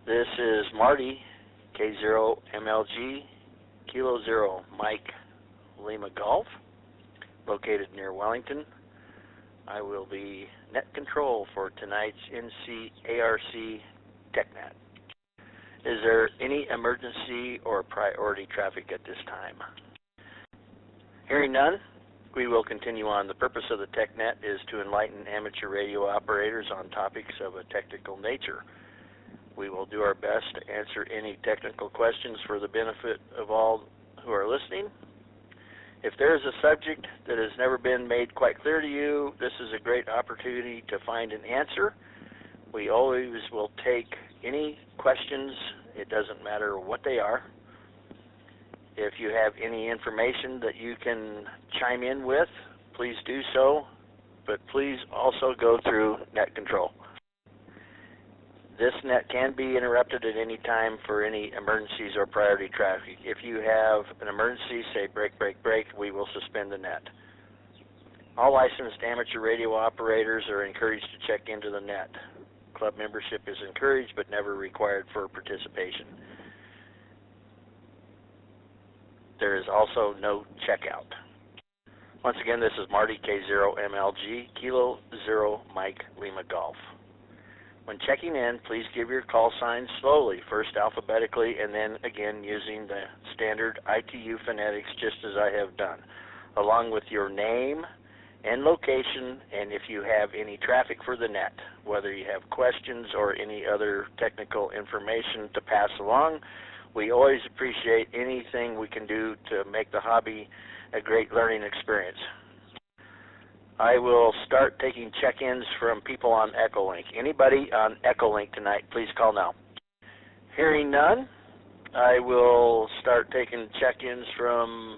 This is Marty, K0MLG, Kilo Zero Mike Lima Golf, located near Wellington. I will be net control for tonight's NCARC Tech Net. Is there any emergency or priority traffic at this time? Hearing none, we will continue on. The purpose of the Tech Net is to enlighten amateur radio operators on topics of a technical nature. We will do our best to answer any technical questions for the benefit of all who are listening. If there is a subject that has never been made quite clear to you, this is a great opportunity to find an answer. We always will take any questions. It doesn't matter what they are. If you have any information that you can chime in with, please do so, but please also go through net control. This net can be interrupted at any time for any emergencies or priority traffic. If you have an emergency, say break, we will suspend the net. All licensed amateur radio operators are encouraged to check into the net. Club membership is encouraged but never required for participation. There is also no checkout. Once again, this is Marty, K0MLG, Kilo Zero Mike Lima Golf. When checking in, please give your call signs slowly, first alphabetically and then again using the standard ITU phonetics, just as I have done, along with your name and location, and if you have any traffic for the net, whether you have questions or any other technical information to pass along. We always appreciate anything we can do to make the hobby a great learning experience. I will start taking check-ins from people on Echolink. Anybody on Echolink tonight, please call now. Hearing none, I will start taking check-ins from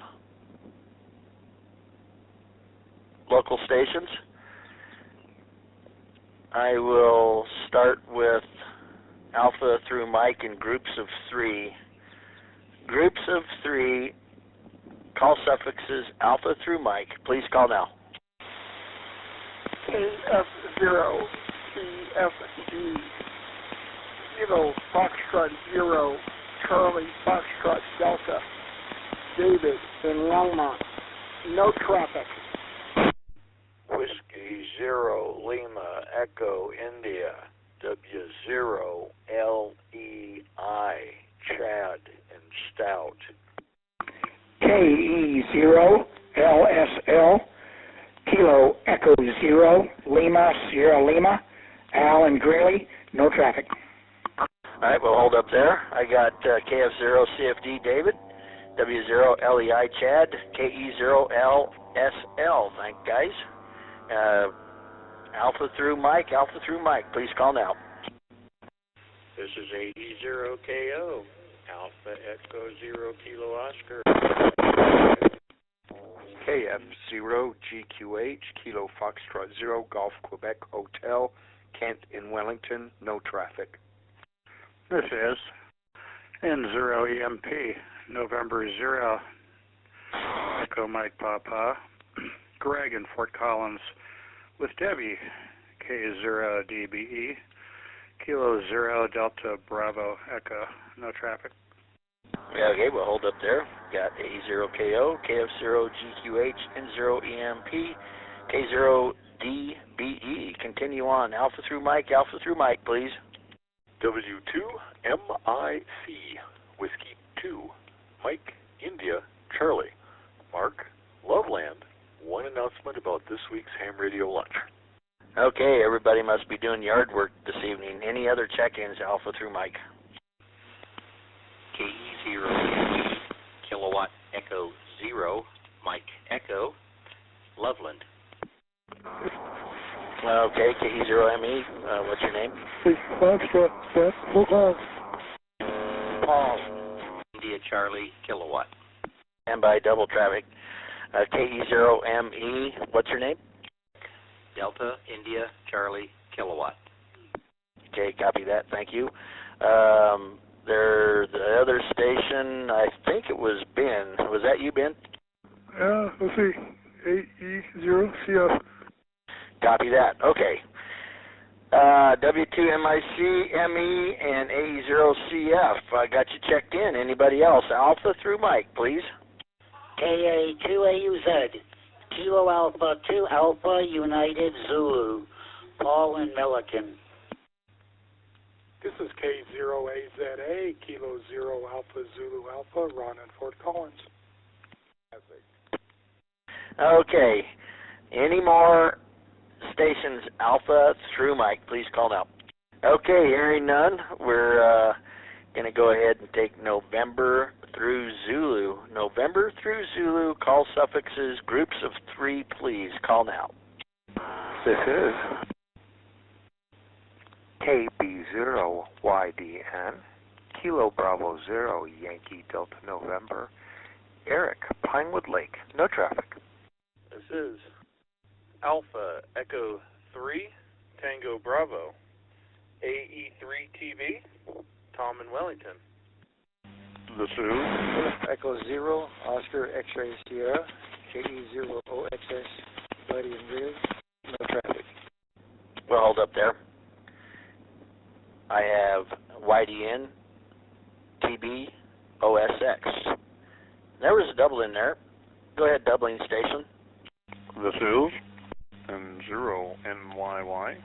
local stations. I will start with Alpha through Mike in groups of 3. Groups of 3, call suffixes Alpha through Mike. Please call now. KF0, CFD, Kilo Foxtrot 0, Charlie Foxtrot Delta, David in Longmont, no traffic. Whiskey 0, Lima, Echo, India, W0, LEI, Chad, and Stout. KE0, LSL, Kilo Echo 0, Lima, Sierra Lima, Al and Greeley, no traffic. All right, we'll hold up there. I got KF0 CFD David, W0 LEI Chad, KE0 LSL. Thank you, guys. Alpha through Mike, please call now. This is AD0KO, Alpha Echo 0 Kilo Oscar. KF0 GQH, Kilo Foxtrot 0, Golf Quebec Hotel, Kent in Wellington, no traffic. This is N0 EMP, November 0, Echo Mike Papa, Greg in Fort Collins with Debbie, K0 DBE, Kilo 0 Delta Bravo Echo, no traffic. Yeah, okay, we'll hold up there. Got A0KO, KF0 GQH, N0 EMP, K0 DBE. Continue on. Alpha through Mike, please. W2 MIC, Whiskey 2, Mike, India, Charlie. Mark, Loveland. One announcement about this week's ham radio lunch. Okay, everybody must be doing yard work this evening. Any other check-ins, Alpha through Mike? KE0, Kilowatt Echo 0, Mike Echo, Loveland. Okay, KE0ME, what's your name? Paul. India Charlie Kilowatt. And by double traffic. KE0ME, what's your name? Delta India Charlie Kilowatt. Okay, copy that, thank you. The other station, I think it was Ben. Was that you, Ben? Let's see, 8E0CF. Copy that. Okay. W2MIC, ME, and AE0CF. I got you checked in. Anybody else? Alpha through Mike, please. KA2AUZ, Kilo Alpha 2 Alpha United Zulu, Paul and Milliken. This is K0AZA, Kilo 0 Alpha Zulu Alpha, Ron and Fort Collins. Okay. Any more stations Alpha through Mike? Please call now. Okay, hearing none, we're going to go ahead and take November through Zulu. November through Zulu, call suffixes, groups of 3, please. Call now. This is KB0YDN, Kilo Bravo 0, Yankee Delta November, Eric, Pinewood Lake, no traffic. This is Alpha Echo 3, Tango Bravo, AE3TV, Tom in Wellington. This is Echo 0, Oscar X-Ray Sierra, KE0OXS, Buddy and Greeley, no traffic. Well, hold up there. I have YDN, TB, OSX. There was a double in there. Go ahead, doubling station. This is N0 NYY,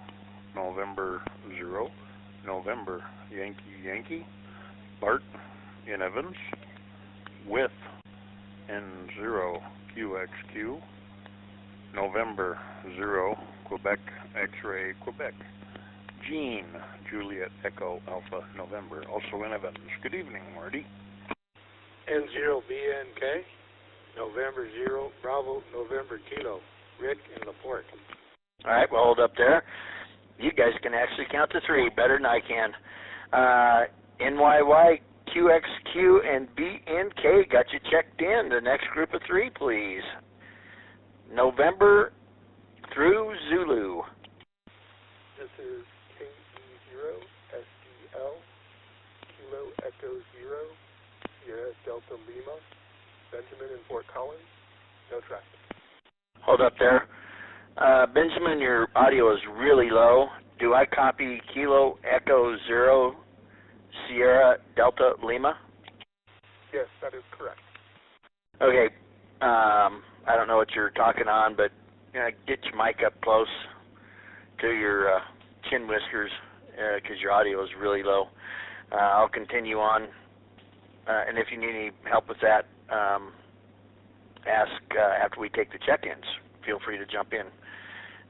November 0, November Yankee Yankee, Bart in Evans, with N0 QXQ, November 0, Quebec X-Ray Quebec, Jean Juliet Echo Alpha November, also in Evans. Good evening, Marty. N0BNK, November 0, Bravo, November Kilo, Rick in LaPorte. All right, well, hold up there. You guys can actually count to 3 better than I can. NYY, QXQ, and BNK got you checked in. The next group of 3, please. November through Zulu. This is KE0SDL, Kilo Echo 0, Sierra Delta Lima, Benjamin in Fort Collins, no traffic. Hold up there. Benjamin, your audio is really low. Do I copy Kilo Echo 0, Sierra Delta Lima? Yes, that is correct. Okay. I don't know what you're talking on, but get your mic up close to your chin whiskers because your audio is really low. I'll continue on. And if you need any help with that, ask after we take the check-ins. Feel free to jump in.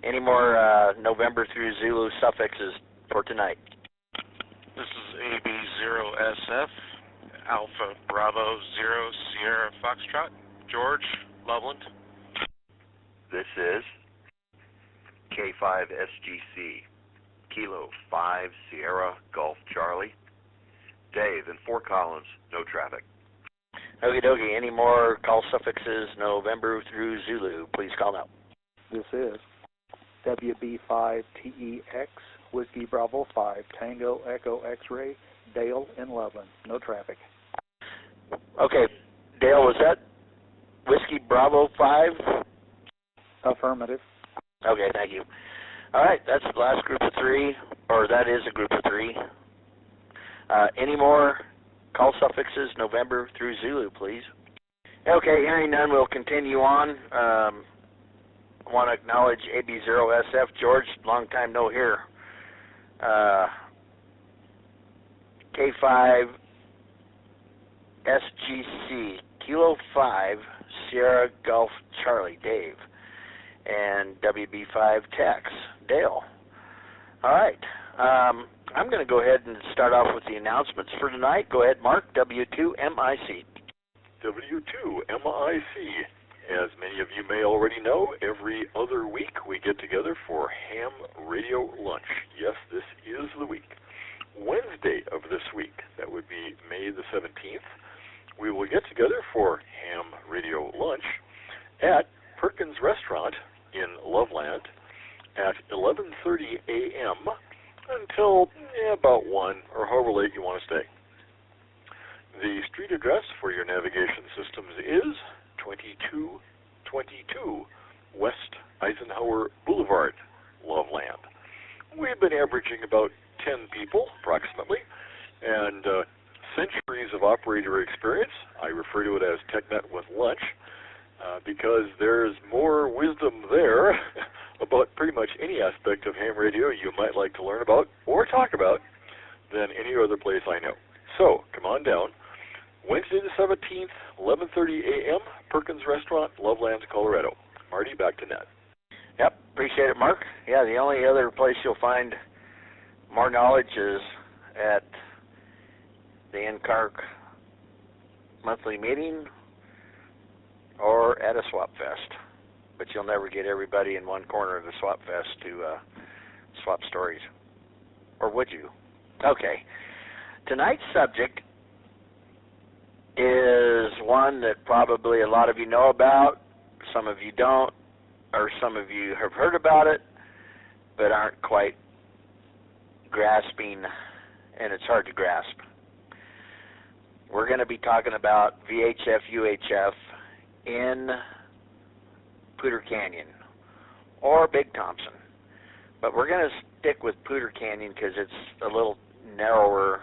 Any more November through Zulu suffixes for tonight? This is AB0SF, Alpha Bravo 0, Sierra Foxtrot, George, Loveland. This is K5SGC, Kilo 5, Sierra Golf Charlie, Dave in Fort Collins, no traffic. Okie dokie. Any more call suffixes November through Zulu? Please call now. This is WB5TEX, Whiskey Bravo 5, Tango Echo X-Ray, Dale in Loveland, no traffic. Okay, Dale, was that Whiskey Bravo 5? Affirmative. Okay, thank you. All right, that's the last group of 3, or that is a group of 3. Any more call suffixes November through Zulu, please? Okay, hearing none, we'll continue on. I want to acknowledge AB0SF, George, long time no hear. K5SGC, Kilo 5, Sierra Golf Charlie, Dave, and WB5 Tex, Dale. All right. I'm going to go ahead and start off with the announcements for tonight. Go ahead, Mark, W2MIC. W2MIC. As many of you may already know, every other week we get together for Ham Radio Lunch. Yes, this is the week. Wednesday of this week, that would be May the 17th, we will get together for Ham Radio Lunch at Perkins Restaurant in Loveland at 11:30 a.m. until about 1 or however late you want to stay. The street address for your navigation systems is 2222 West Eisenhower Boulevard, Loveland. we've been averaging about 10 people, approximately, and centuries of operator experience. I refer to it as TechNet with lunch, because there's more wisdom there about pretty much any aspect of ham radio you might like to learn about or talk about than any other place I know. So, come on down. Wednesday the 17th, 11:30 a.m., Perkins Restaurant, Lovelands, Colorado. Marty, back to Ned. Yep, appreciate it, Mark. Yeah, the only other place you'll find more knowledge is at the NCARC monthly meeting or at a swap fest. But you'll never get everybody in one corner of the swap fest to swap stories. Or would you? Okay. Tonight's subject is one that probably a lot of you know about, some of you don't, or some of you have heard about it, but aren't quite grasping, and it's hard to grasp. We're going to be talking about VHF, UHF in Poudre Canyon or Big Thompson. But we're going to stick with Poudre Canyon because it's a little narrower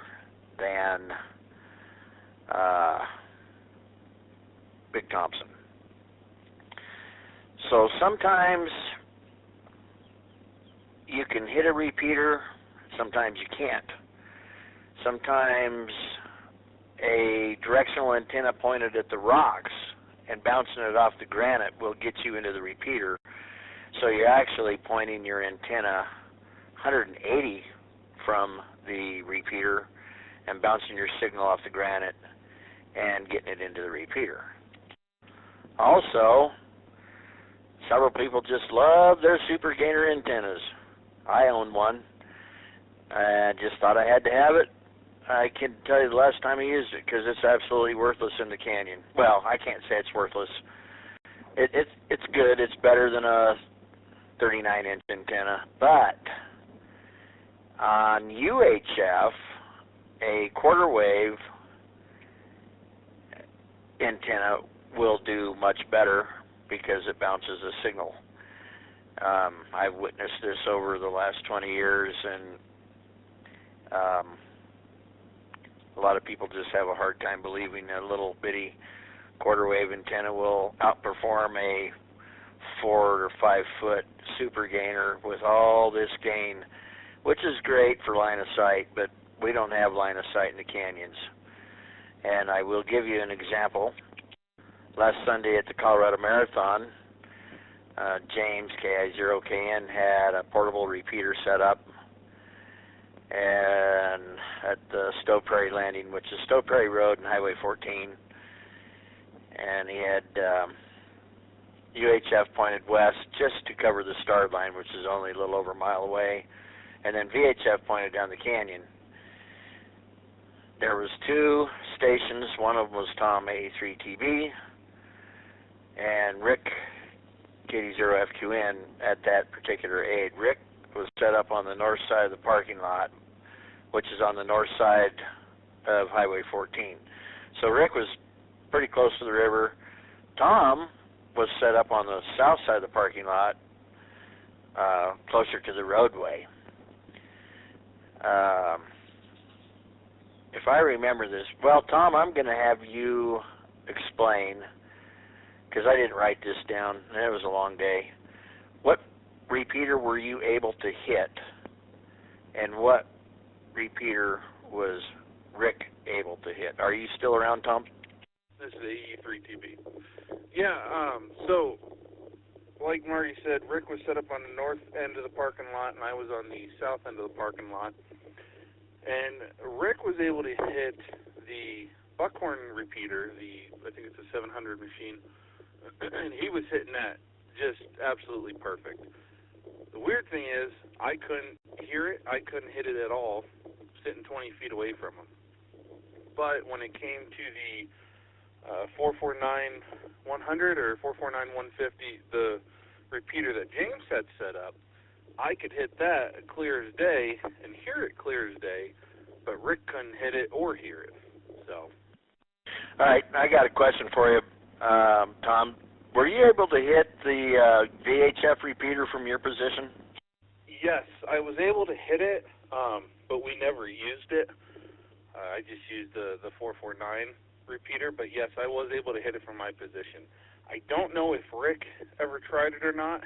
than Big Thompson. So sometimes you can hit a repeater, sometimes you can't. Sometimes a directional antenna pointed at the rocks and bouncing it off the granite will get you into the repeater. So you're actually pointing your antenna 180 from the repeater and bouncing your signal off the granite and getting it into the repeater. Also, several people just love their super gainer antennas. I own one. I just thought I had to have it. I can tell you the last time I used it because it's absolutely worthless in the canyon. Well, I can't say it's worthless. It's good. It's better than a 39-inch antenna. But on UHF, a quarter wave antenna will do much better because it bounces a signal. I've witnessed this over the last 20 years, and a lot of people just have a hard time believing a little bitty quarter wave antenna will outperform a 4 or 5 foot super gainer with all this gain, which is great for line of sight, but we don't have line of sight in the canyons. And I will give you an example. Last Sunday at the Colorado Marathon, James, KI0KN, had a portable repeater set up and at the Stowe Prairie Landing, which is Stowe Prairie Road and Highway 14. And he had UHF pointed west just to cover the start line, which is only a little over a mile away, and then VHF pointed down the canyon. There was 2 stations. One of them was Tom 83TB and Rick KD0FQN at that particular aid. Rick was set up on the north side of the parking lot, which is on the north side of Highway 14. So Rick was pretty close to the river. Tom was set up on the south side of the parking lot, closer to the roadway. If I remember this, well, Tom, I'm going to have you explain, because I didn't write this down, and it was a long day. What repeater were you able to hit, and what repeater was Rick able to hit? Are you still around, Tom? This is AE3TB. Yeah, so, like Marty said, Rick was set up on the north end of the parking lot, and I was on the south end of the parking lot. And Rick was able to hit the Buckhorn repeater, I think it's a 700 machine, and he was hitting that just absolutely perfect. The weird thing is, I couldn't hear it, I couldn't hit it at all, sitting 20 feet away from him. But when it came to the 449-100 or 449-150, the repeater that James had set up, I could hit that clear as day and hear it clear as day, but Rick couldn't hit it or hear it. So. All right, I got a question for you, Tom. Were you able to hit the VHF repeater from your position? Yes, I was able to hit it, but we never used it. I just used the 449 repeater, but yes, I was able to hit it from my position. I don't know if Rick ever tried it or not.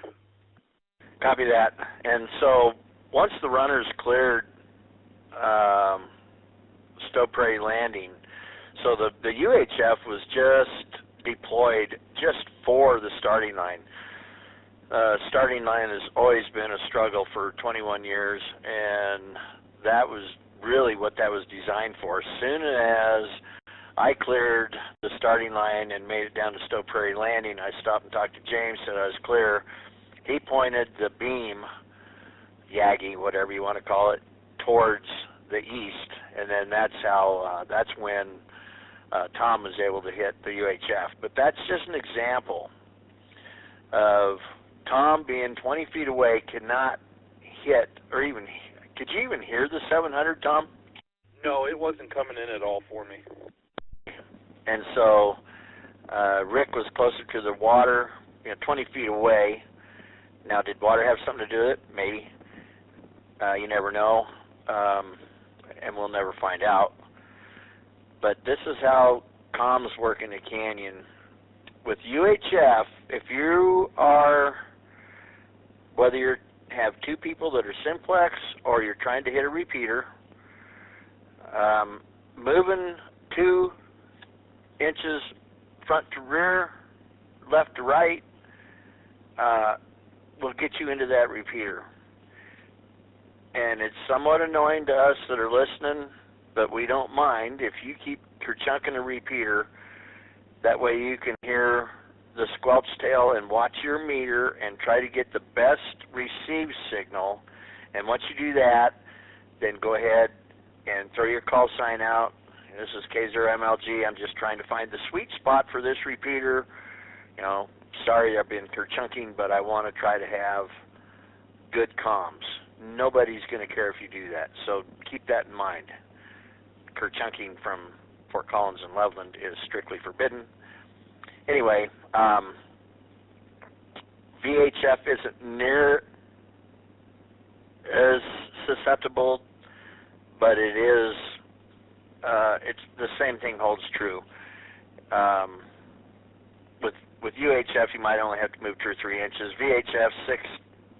Copy that. And so once the runners cleared Stowe Prairie Landing, so the UHF was just deployed just for the starting line. Starting line has always been a struggle for 21 years, and that was really what that was designed for. As soon as I cleared the starting line and made it down to Stowe Prairie Landing, I stopped and talked to James, said I was clear. He pointed the beam, Yagi, whatever you want to call it, towards the east, and then that's when Tom was able to hit the UHF. But that's just an example of Tom being 20 feet away cannot hit, or even, could you even hear the 700, Tom? No, it wasn't coming in at all for me. And so Rick was closer to the water, 20 feet away. Now, did water have something to do with it? Maybe. You never know, and we'll never find out. But this is how comms work in the canyon. With UHF, if you are, whether you have two people that are simplex or you're trying to hit a repeater, moving 2 inches front to rear, left to right, will get you into that repeater. And it's somewhat annoying to us that are listening, but we don't mind if you keep kerchunking a repeater. That way you can hear the squelch tail and watch your meter and try to get the best receive signal. And once you do that, then go ahead and throw your call sign out. This is K0MLG. I'm just trying to find the sweet spot for this repeater. Sorry I've been kerchunking, but I want to try to have good comms. Nobody's going to care if you do that, so keep that in mind. Kerchunking from Fort Collins and Loveland is strictly forbidden. Anyway, VHF isn't near as susceptible, but it is. It's the same thing holds true. With UHF, you might only have to move 2 or 3 inches. VHF, 6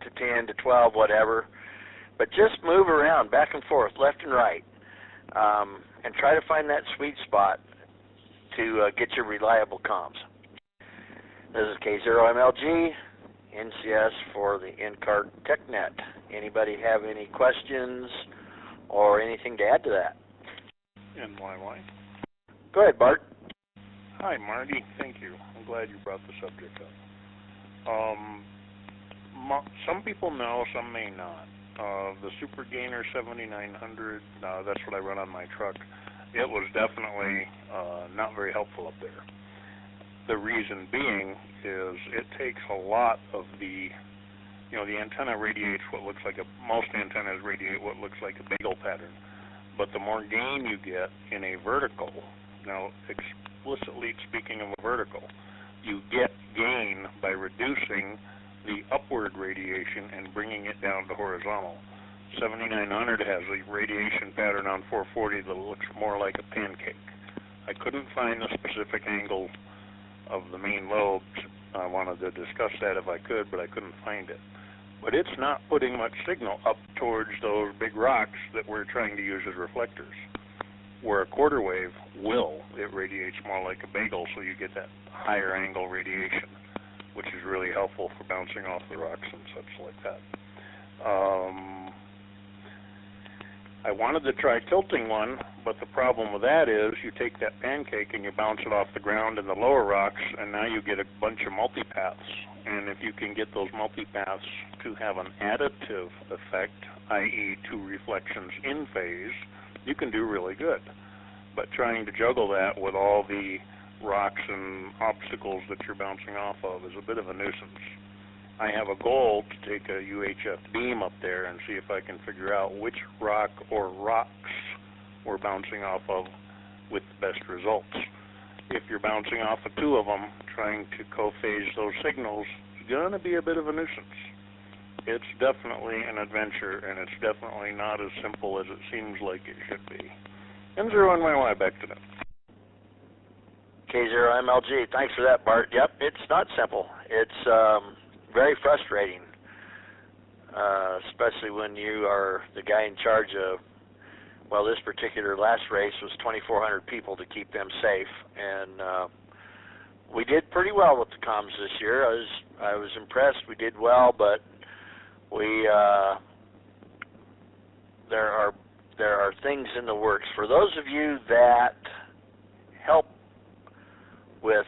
to 10 to 12, whatever. But just move around, back and forth, left and right, and try to find that sweet spot to get your reliable comms. This is K0MLG, NCS for the NCARC Tech Net. Anybody have any questions or anything to add to that? NYY. Go ahead, Bart. Hi, Marty. Thank you. I'm glad you brought the subject up. Some people know, some may not. The Super Gainer 7900, that's what I run on my truck. It was definitely not very helpful up there. The reason being is it takes a lot of the antenna radiates what looks like most antennas radiate what looks like a bagel pattern. But the more gain you get in a vertical, now explicitly speaking of a vertical, you get gain by reducing the upward radiation and bringing it down to horizontal. 7900 has a radiation pattern on 440 that looks more like a pancake. I couldn't find the specific angle of the main lobes. I wanted to discuss that if I could, but I couldn't find it. But it's not putting much signal up towards those big rocks that we're trying to use as reflectors. Where a quarter wave will, it radiates more like a bagel, so you get that higher angle radiation, which is really helpful for bouncing off the rocks and such like that. I wanted to try tilting one, but the problem with that is you take that pancake and you bounce it off the ground in the lower rocks, and now you get a bunch of multipaths. And if you can get those multipaths to have an additive effect, i.e. 2 reflections in phase, you can do really good. But trying to juggle that with all the rocks and obstacles that you're bouncing off of is a bit of a nuisance. I have a goal to take a UHF beam up there and see if I can figure out which rock or rocks we're bouncing off of with the best results. If you're bouncing off of 2 of them, trying to co-phase those signals is going to be a bit of a nuisance. it's definitely an adventure, and it's definitely not as simple as it seems like it should be. N0NYY, back to them. K0MLG, thanks for that, Bart. Yep, it's not simple. It's very frustrating, especially when you are the guy in charge of, well, this particular last race was 2,400 people to keep them safe, and we did pretty well with the comms this year. I was impressed. We did well, but there are things in the works. For those of you that help with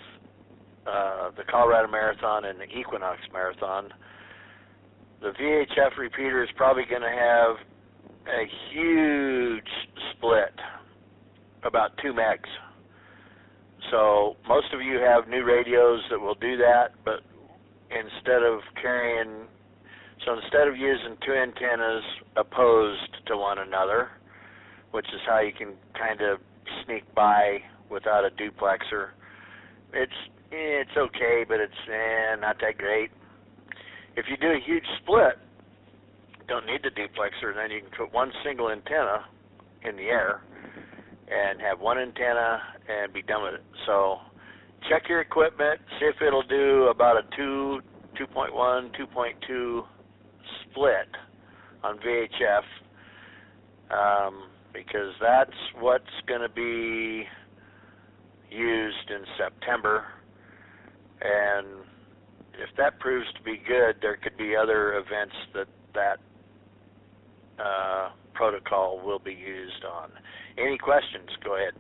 the Colorado Marathon and the Equinox Marathon, the VHF repeater is probably going to have a huge split, about 2 megs. So most of you have new radios that will do that, but instead of using 2 antennas opposed to one another, which is how you can kind of sneak by without a duplexer, it's okay, but it's not that great. If you do a huge split, don't need the duplexer, then you can put one single antenna in the air and have one antenna and be done with it. So check your equipment, see if it'll do about a 2.1, 2.2 split on VHF, because that's what's going to be used in September. And if that proves to be good, there could be other events that protocol will be used on. Any questions? Go ahead.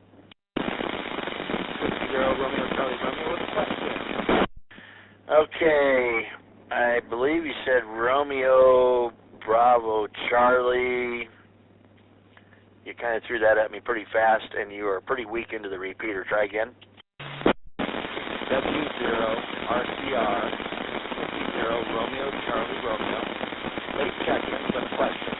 Okay, I believe you said Romeo Bravo Charlie. You kind of threw that at me pretty fast, and you are pretty weak into the repeater. Try again. W0RCR 50 Romeo Charlie Romeo. Late check-in with a question.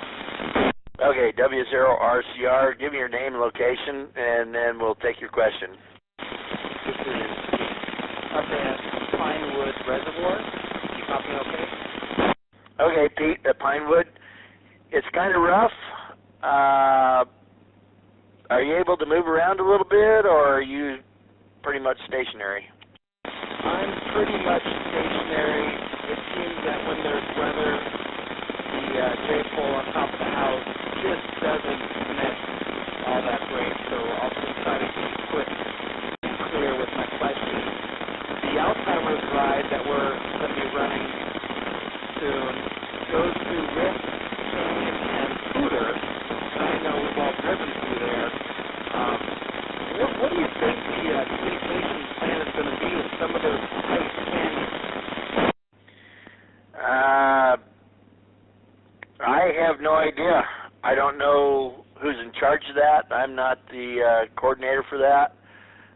Okay, W0RCR, give me your name and location, and then we'll take your question. This is up at Pinewood Reservoir. You copy okay? Okay, Pete, at Pinewood. It's kind of rough. Are you able to move around a little bit, or are you pretty much stationary? I'm pretty much stationary. It seems that when there's weather, the J-pole on top of the house just doesn't connect all that great, so I'll just try to keep quick and clear with my questions. The Alzheimer's ride that we're going to be running soon goes through Rift, Canyon, and Cooter, and I know we've all driven through there. What do you think the communication plan is going to be with some of those tight canyons? I have no idea. I don't know who's in charge of that. I'm not the coordinator for that.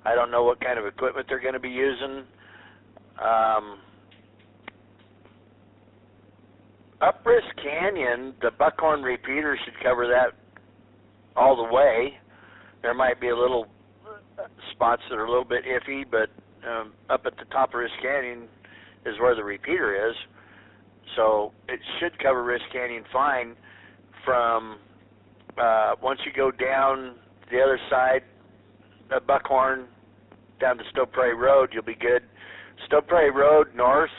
I don't know what kind of equipment they're going to be using. Up Brisk Canyon, the Buckhorn repeater should cover that all the way. There might be a little spots that are a little bit iffy, but up at the top of Risk Canyon is where the repeater is. So it should cover Risk Canyon fine. From once you go down the other side of Buckhorn down to Stowe Prairie Road, you'll be good. Stowe Prairie Road north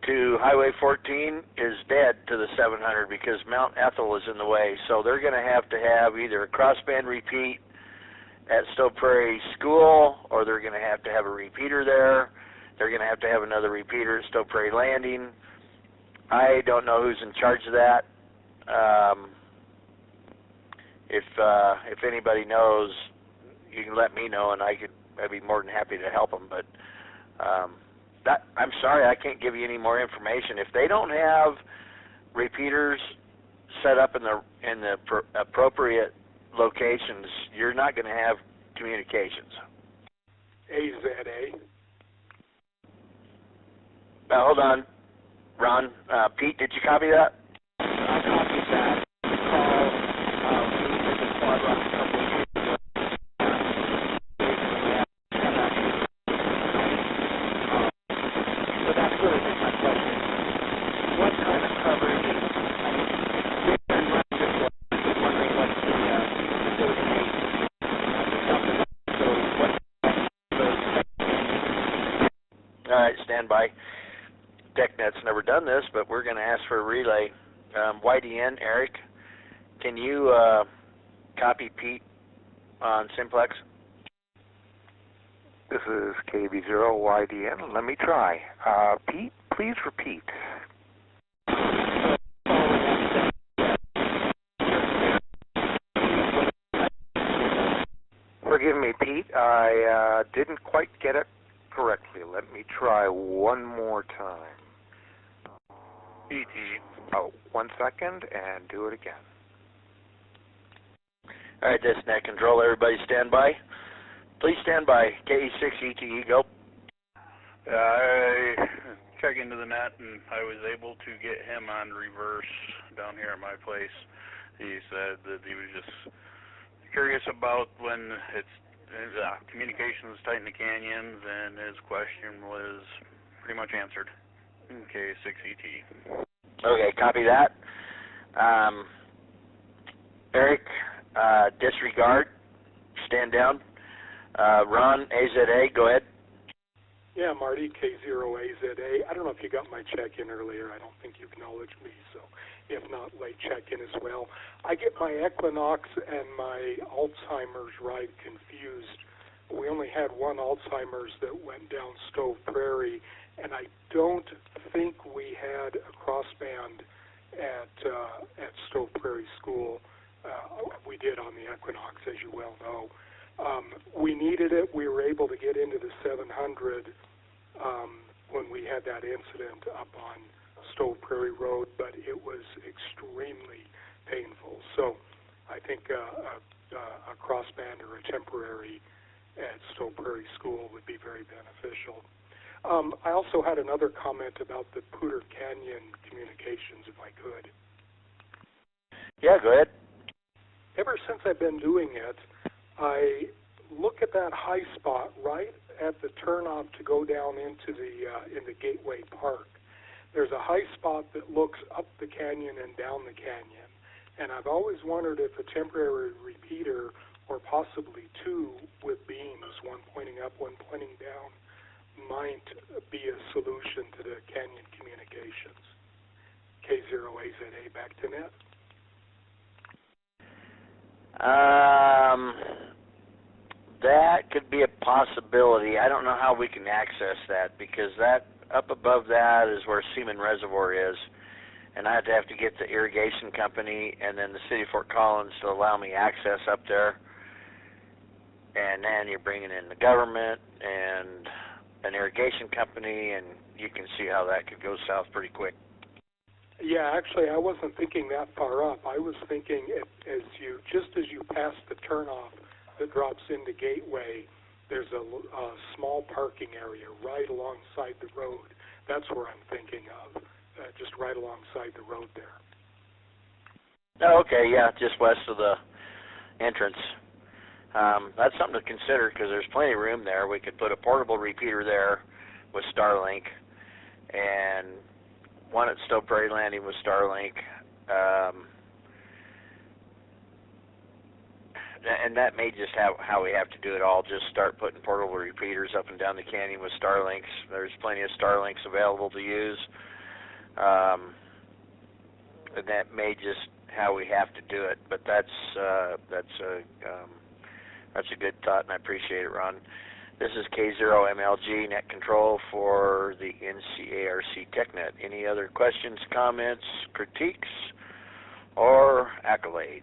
to Highway 14 is dead to the 700 because Mount Ethel is in the way. So they're going to have either a crossband repeat at Stowe Prairie School, or they're going to have a repeater there. They're going to have another repeater at Stowe Prairie Landing. I don't know who's in charge of that. If anybody knows, you can let me know, and I'd be more than happy to help them. But I'm sorry, I can't give you any more information. If they don't have repeaters set up in the appropriate locations, you're not going to have communications. AZA. Hold on, Ron. Pete, did you copy that? I copied that. We did the quad run a couple of years ago. So that's really just my question. What kind of coverage right, stand by. TechNet's never done this, but we're going to ask for a relay. YDN, Eric, can you copy Pete on Simplex? This is KB0YDN. Let me try. Pete, please repeat. Forgive me, Pete. I didn't quite get it correctly. Let me try one more time. ET. Oh, 1 second, and do it again. All right, this net control. Everybody stand by. Please stand by. KE6ETE, go. I checked into the net, and I was able to get him on reverse down here at my place. He said that he was just curious about when communications tight in the canyons, and his question was pretty much answered. K6ET. Okay, copy that. Eric, disregard. Stand down. Ron, AZA, go ahead. Yeah, Marty, K0AZA. I don't know if you got my check-in earlier. I don't think you acknowledged me, so if not, late check-in as well. I get my Equinox and my Alzheimer's ride confused. We only had one Alzheimer's that went down Stove Prairie, and I don't think we had a crossband at Stove Prairie School. We did on the Equinox, as you well know. We needed it. We were able to get into the 700 when we had that incident up on Stove Prairie Road, but it was extremely painful. So I think a crossband or a temporary at Stove Prairie School would be very beneficial. I also had another comment about the Poudre Canyon communications, if I could. Yeah, go ahead. Ever since I've been doing it, I look at that high spot right at the turnoff to go down into the Gateway Park. There's a high spot that looks up the canyon and down the canyon, and I've always wondered if a temporary repeater, or possibly two with beams, one pointing up, one pointing down, might be a solution to the canyon communications. K0AZA, back to net. That could be a possibility. I don't know how we can access that, because that up above that is where Seaman Reservoir is, and I'd have to get the irrigation company and then the city of Fort Collins to allow me access up there. And then you're bringing in the government and an irrigation company, and you can see how that could go south pretty quick. Yeah, actually, I wasn't thinking that far up. I was thinking just as you pass the turnoff that drops into Gateway, there's a small parking area right alongside the road. That's where I'm thinking of, just right alongside the road there. Oh, okay, yeah, just west of the entrance. That's something to consider, because there's plenty of room there. We could put a portable repeater there with Starlink, and one at Stove Prairie Landing with Starlink. And that may just how we have to do it all, just start putting portable repeaters up and down the canyon with Starlinks. There's plenty of Starlinks available to use. And that may just how we have to do it, but that's a good thought, and I appreciate it, Ron. This is K0MLG Net Control for the NCARC Tech Net. Any other questions, comments, critiques, or accolades?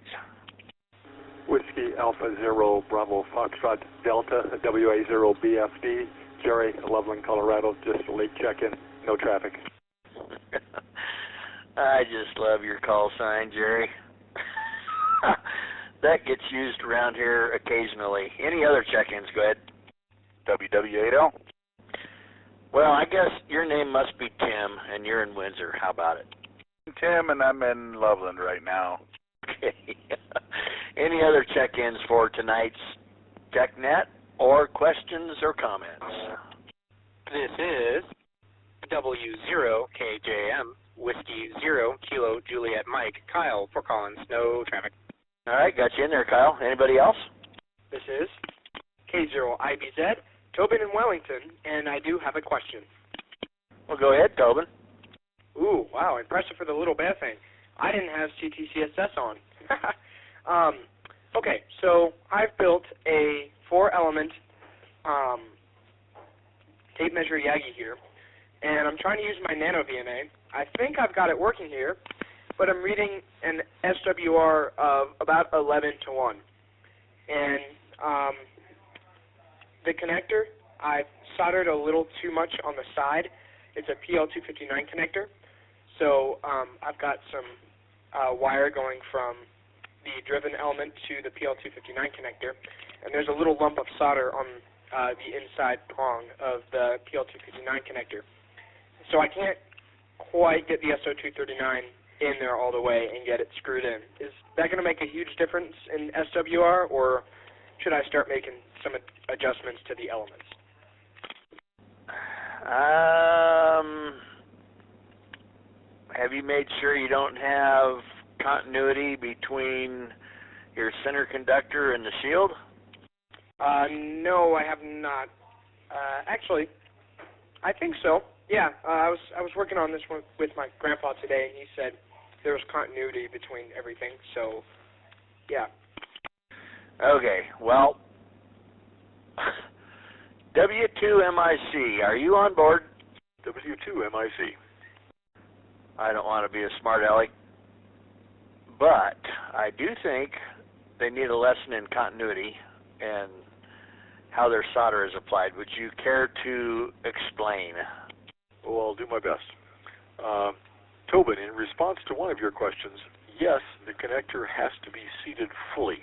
Whiskey Alpha Zero Bravo Foxtrot Delta WA0 BFD, Jerry, Loveland, Colorado. Just a late check-in, no traffic. I just love your call sign, Jerry. That gets used around here occasionally. Any other check-ins? Go ahead. WW8L. Well, I guess your name must be Tim, and you're in Windsor. How about it? Tim, and I'm in Loveland right now. Okay. Any other check-ins for tonight's TechNet, or questions or comments? This is W0KJM, Whiskey 0, Kilo Juliet Mike, Kyle, Fort Collins, no traffic. All right, got you in there, Kyle. Anybody else? This is K0IBZ, Tobin in Wellington, and I do have a question. Well, go ahead, Tobin. Ooh, wow, impressive for the little bad thing. I didn't have CTCSS on. Okay, so I've built a 4-element tape measure Yagi here, and I'm trying to use my nano VNA. I think I've got it working here, but I'm reading an SWR of about 11 to 1. And the connector, I've soldered a little too much on the side. It's a PL259 connector. So I've got some wire going from the driven element to the PL259 connector, and there's a little lump of solder on the inside prong of the PL259 connector. So I can't quite get the SO239 in there all the way and get it screwed in. Is that going to make a huge difference in SWR, or should I start making some adjustments to the elements? Have you made sure you don't have continuity between your center conductor and the shield? No, I have not. Actually, I think so. Yeah, I was working on this one with my grandpa today, and he said there was continuity between everything. So, yeah. Okay. Well, W2MIC, are you on board? W2MIC. I don't want to be a smart aleck, but I do think they need a lesson in continuity and how their solder is applied. Would you care to explain? Well, I'll do my best. Tobin, in response to one of your questions, yes, the connector has to be seated fully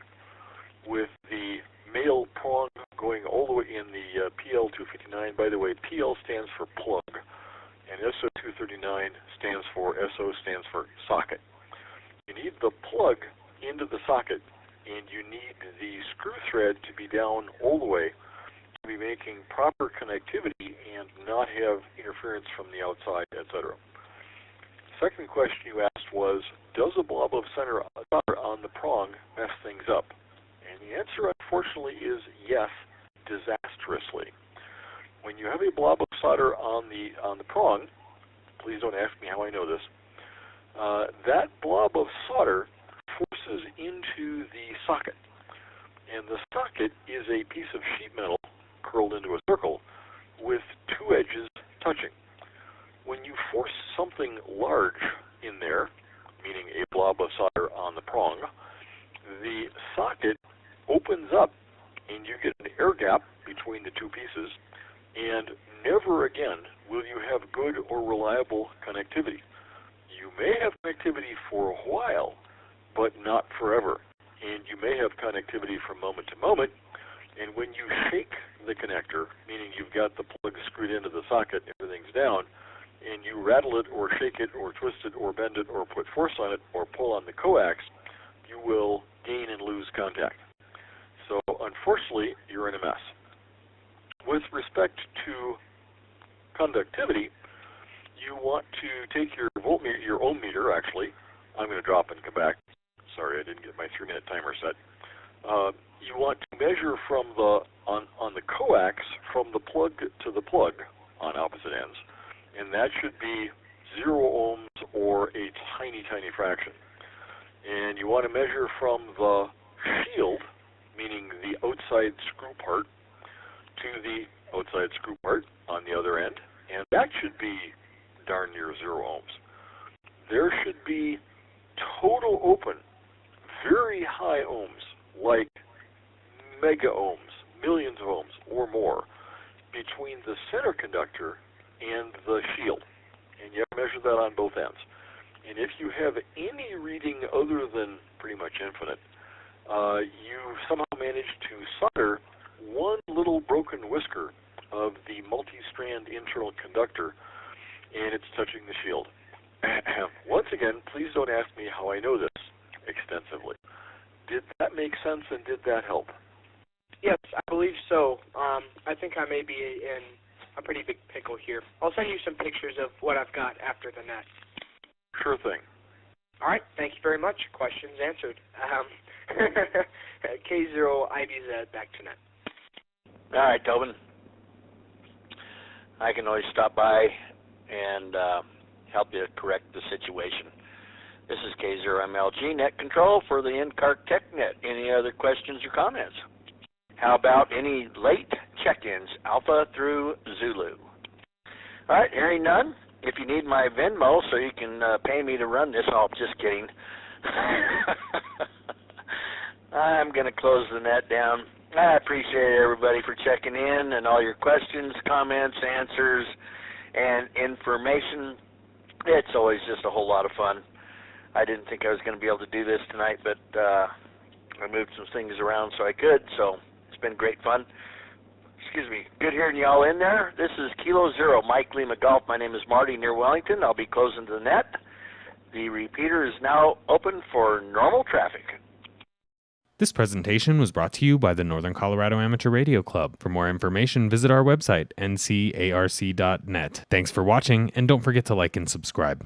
with the male prong going all the way in the PL259. By the way, PL stands for plug, and SO239 stands for socket. You need the plug into the socket, and you need the screw thread to be down all the way to be making proper connectivity and not have interference from the outside, etc. Second question you asked was, does a blob of solder on the prong mess things up? And the answer, unfortunately, is yes, disastrously. When you have a blob of solder on the prong, please don't ask me how I know this, that blob of solder forces into the socket. And the socket is a piece of sheet metal curled into a circle with two edges touching. When you force something large in there, meaning a blob of solder on the prong, the socket opens up and you get an air gap between the two pieces, and never again will you have good or reliable connectivity. You may have connectivity for a while, but not forever. And you may have connectivity from moment to moment, and when you shake the connector, meaning you've got the plug screwed into the socket, everything's down, and you rattle it or shake it or twist it or bend it or put force on it or pull on the coax, you will gain and lose contact. So unfortunately, you're in a mess. With respect to conductivity, you want to take your voltmeter, your ohm meter, actually. I'm going to drop and come back. Sorry, I didn't get my 3-minute timer set. You want to measure from on the coax from the plug to the plug on opposite ends, and that should be 0 ohms or a tiny, tiny fraction. And you want to measure from the shield, meaning the outside screw part, to the outside screw part on the other end, and that should be darn near 0 ohms. There should be total open, very high ohms, like mega ohms, millions of ohms or more, between the center conductor and the shield. And you have to measure that on both ends. And if you have any reading other than pretty much infinite, you somehow manage to solder one little broken whisker of the multi-strand internal conductor, and it's touching the shield. Once again, please don't ask me how I know this extensively. Did that make sense, and did that help? Yes, I believe so. I think I may be in a pretty big pickle here. I'll send you some pictures of what I've got after the net. Sure thing. All right, thank you very much. Questions answered. K0IBZ, back to net. All right, Tobin. I can always stop by and help you correct the situation. This is K0MLG Net Control for the NCARC Tech Net. Any other questions or comments? How about any late check-ins, Alpha through Zulu? All right, hearing none. If you need my Venmo so you can pay me to run this, oh, just kidding. I'm going to close the net down. I appreciate everybody for checking in and all your questions, comments, answers, and information. It's always just a whole lot of fun. I didn't think I was going to be able to do this tonight, but I moved some things around so I could, so it's been great fun. Excuse me. Good hearing you all in there. This is Kilo Zero, Mike Lima Golf. My name is Marty near Wellington. I'll be closing the net. The repeater is now open for normal traffic. This presentation was brought to you by the Northern Colorado Amateur Radio Club. For more information, visit our website, ncarc.net. Thanks for watching, and don't forget to like and subscribe.